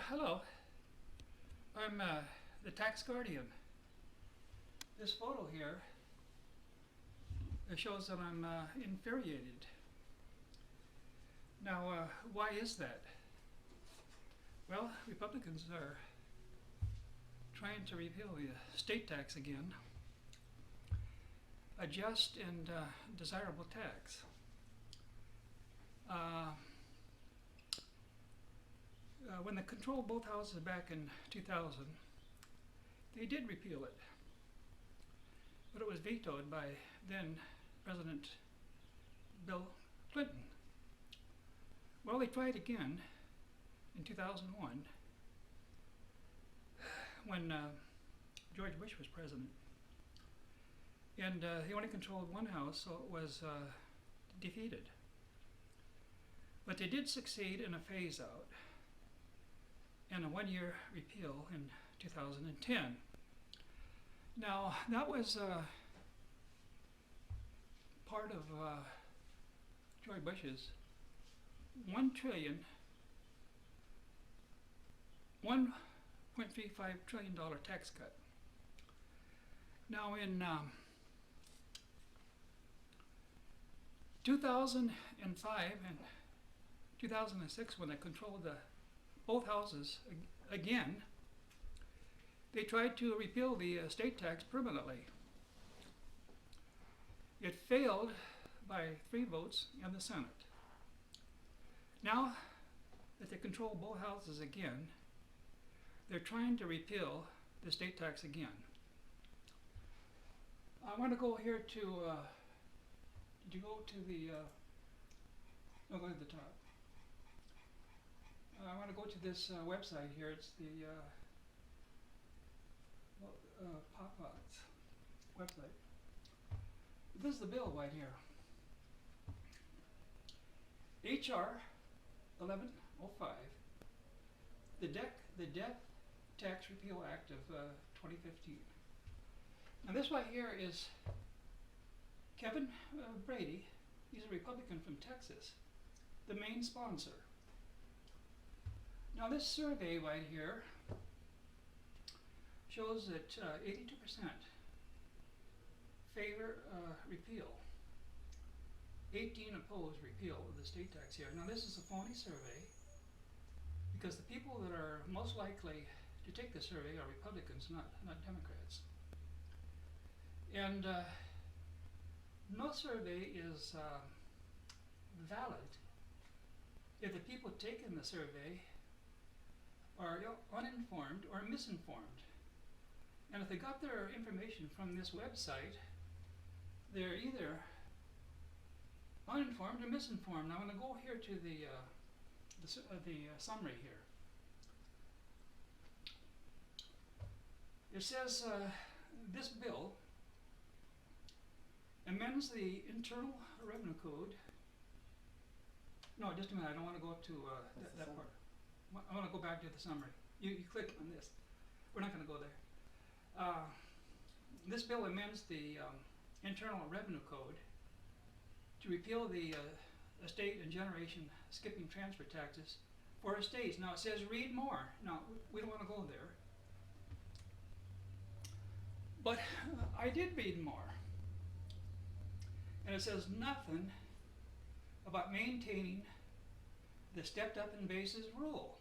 Hello. I'm the tax guardian. This photo here shows that I'm infuriated. Now, why is that? Well, Republicans are trying to repeal the state tax again, a just and desirable tax. When they controlled both houses back in 2000, they did repeal it, but it was vetoed by then President Bill Clinton. Well, they tried again in 2001 when George Bush was president, and he only controlled one house, so it was defeated. But they did succeed in a phase out and a one-year repeal in 2010. Now, that was part of George Bush's $1.35 trillion tax cut. Now, in 2005 and 2006, when they controlled both houses again, they tried to repeal the estate tax permanently. It failed by 3 votes in the Senate. Now that they control both houses again, they're trying to repeal the estate tax again. I want to go here to, did you go to the, no, go to the top. I want to go to this website here. It's the Pop-Out's website. This is the bill right here. HR 1105, the Death Tax Repeal Act of 2015. Now this right here is Kevin Brady. He's a Republican from Texas, the main sponsor. Now this survey right here shows that 82% favor repeal, 18 oppose repeal of the state tax here. Now this is a phony survey because the people that are most likely to take the survey are Republicans, not Democrats. And no survey is valid if the people taking the survey are uninformed or misinformed. And if they got their information from this website, they're either uninformed or misinformed. Now I'm going to go here to the summary here. It says this bill amends the Internal Revenue Code. No, just a minute. I don't want to go up to that part. I want to go back to the summary. You click on this. We're not going to go there. This bill amends the Internal Revenue Code to repeal the estate and generation skipping transfer taxes for estates. Now it says read more. Now we don't want to go there. But I did read more. And it says nothing about maintaining the stepped up in basis rule.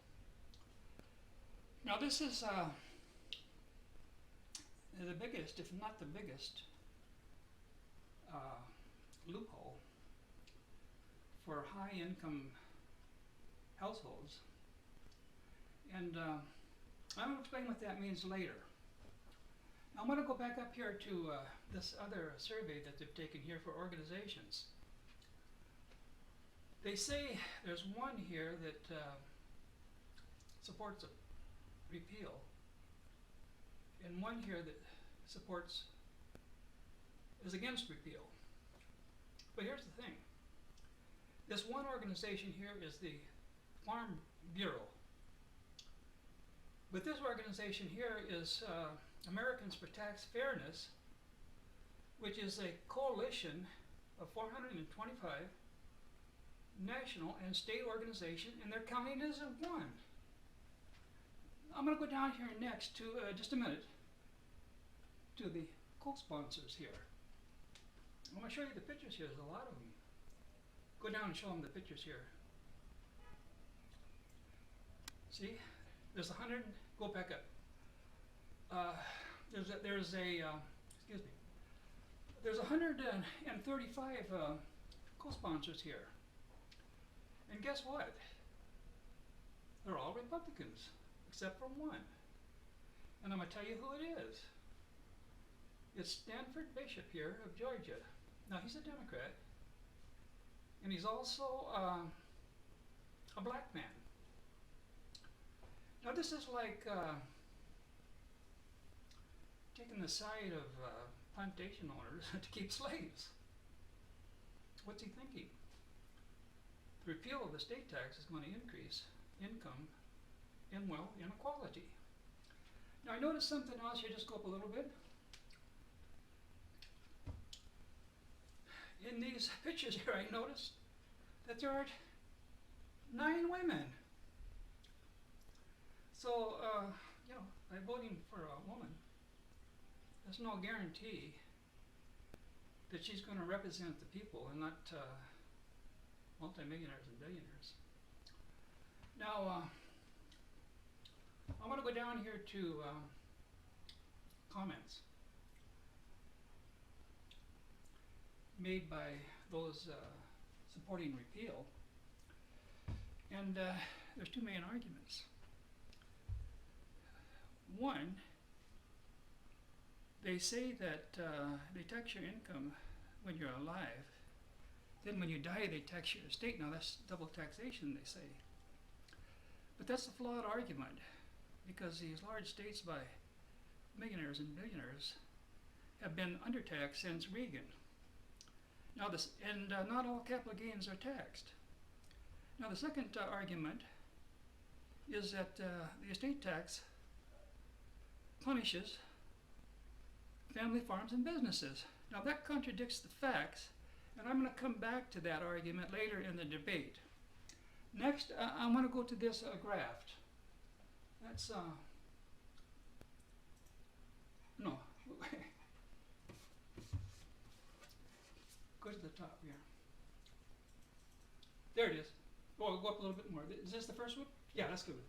Now this is the biggest, if not the biggest, loophole for high income households. And I'm going to explain what that means later. Now I'm going to go back up here to this other survey that they've taken here for organizations. They say there's one here that supports a repeal, and one here that is against repeal. But here's the thing. This one organization here is the Farm Bureau. But this organization here is Americans for Tax Fairness, which is a coalition of 425 national and state organizations, and they're counting as one. I'm going to go down here next to, just a minute, to the co-sponsors here. I'm going to show you the pictures here. There's a lot of them. Go down and show them the pictures here. See? There's 100, go back up. There's 135 co-sponsors here. And guess what? They're all Republicans, except for one. And I'm going to tell you who it is. It's Stanford Bishop here of Georgia. Now, he's a Democrat, and he's also a black man. Now, this is like taking the side of plantation owners to keep slaves. What's he thinking? The repeal of the state tax is going to increase income and wealth inequality. Now, I noticed something else here. Just go up a little bit. In these pictures here, I noticed that there are 9 women. So, by voting for a woman, there's no guarantee that she's going to represent the people and not multimillionaires and billionaires. Now, I want to go down here to comments made by those supporting repeal, and there's 2 main arguments. One, they say that they tax your income when you're alive, then when you die they tax your estate. Now that's double taxation, they say. But that's a flawed argument, because these large states by millionaires and billionaires have been undertaxed since Reagan. Now not all capital gains are taxed. Now the second argument is that the estate tax punishes family farms and businesses. Now that contradicts the facts, and I'm going to come back to that argument later in the debate. Next, I want to go to this graft. That's, no, go to the top here. There it is. Oh, I'll go up a little bit more. Is this the first one? Yeah, that's good.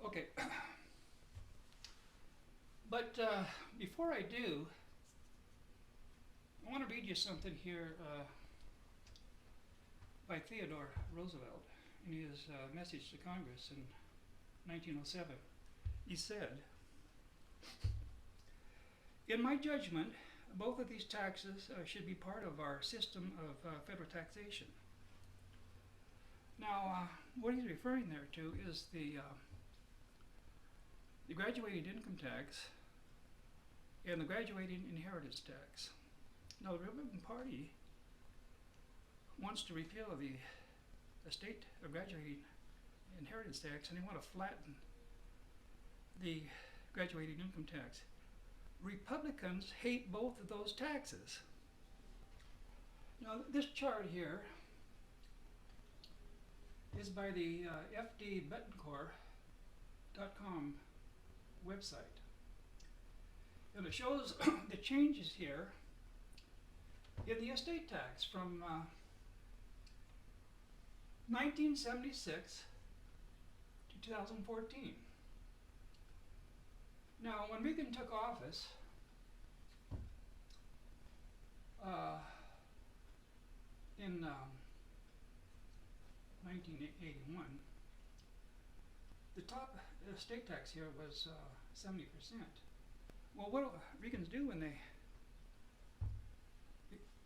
Okay. But before I do, I want to read you something here by Theodore Roosevelt in his message to Congress in 1907. He said, "In my judgment, both of these taxes should be part of our system of federal taxation." Now, what he's referring there to is the graduated income tax and the graduated inheritance tax. Now, the Republican Party wants to repeal the estate or graduated inheritance tax, and they want to flatten the graduated income tax. Republicans hate both of those taxes. Now, this chart here is by the fdbettencourt.com website. And it shows the changes here in the estate tax from 1976 to 2014. Now, when Reagan took office, in 1981, the top estate tax here was 70%. Well, what do Reagans do when they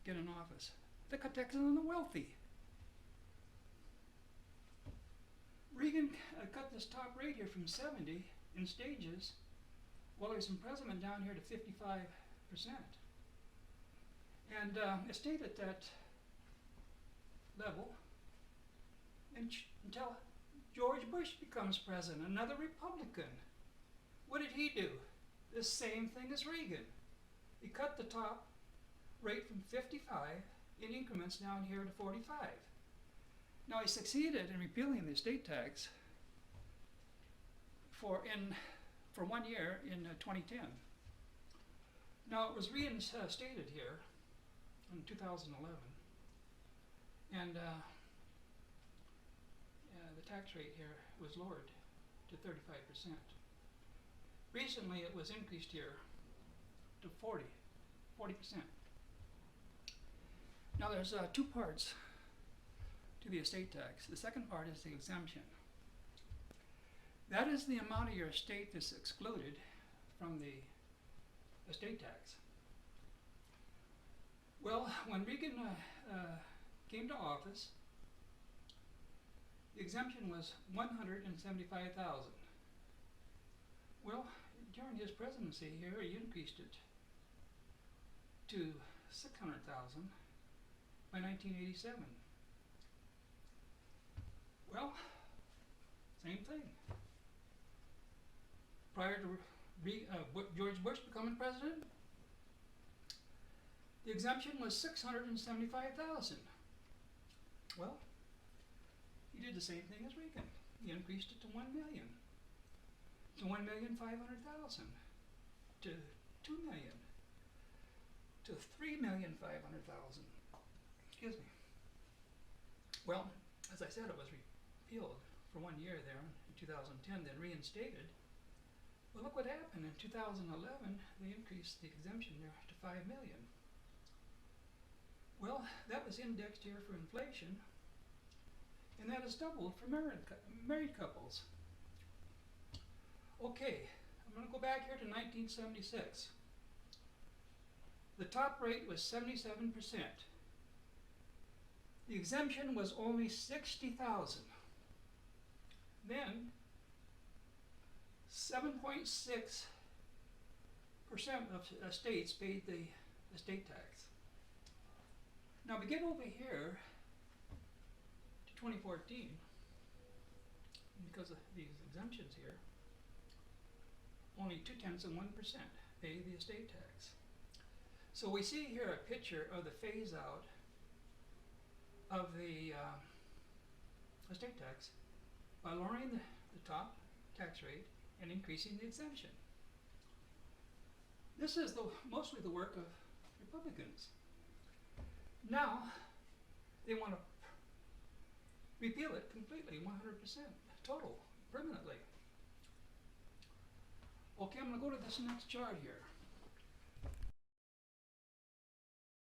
get in office? They cut taxes on the wealthy. Reagan cut this top rate here from 70 in stages while he was in president down here to 55%. And it stayed at that level until George Bush becomes president, another Republican. What did he do? The same thing as Reagan. He cut the top rate from 55 in increments down here to 45. Now, he succeeded in repealing the estate tax for 1 year in 2010. Now it was reinstated here in 2011, and the tax rate here was lowered to 35%. Recently it was increased here to 40%. Now there's two parts to the estate tax. The second part is the exemption. That is the amount of your estate that's excluded from the estate tax. Well, when Reagan came to office, the exemption was $175,000. Well, during his presidency here, he increased it to $600,000 by 1987. Well, same thing. Prior to George Bush becoming president, the exemption was $675,000. Well, he did the same thing as Reagan. He increased it to $1 million, to $1,500,000, to $2 million, to $3,500,000. Excuse me. Well, as I said, it was repealed for 1 year there in 2010, then reinstated. Well, look what happened. In 2011, they increased the exemption there to $5 million. Well, that was indexed here for inflation, and that has doubled for married couples. Okay, I'm going to go back here to 1976. The top rate was 77%. The exemption was only $60,000. Then 7.6% of states paid the estate tax. Now we get over here to 2014, because of these exemptions here, only 0.2% pay the estate tax. So we see here a picture of the phase out of the estate tax by lowering the top tax rate and increasing the exemption. This is mostly the work of Republicans. Now they want to repeal it completely, 100%, total, permanently. Okay, I'm going to go to this next chart here.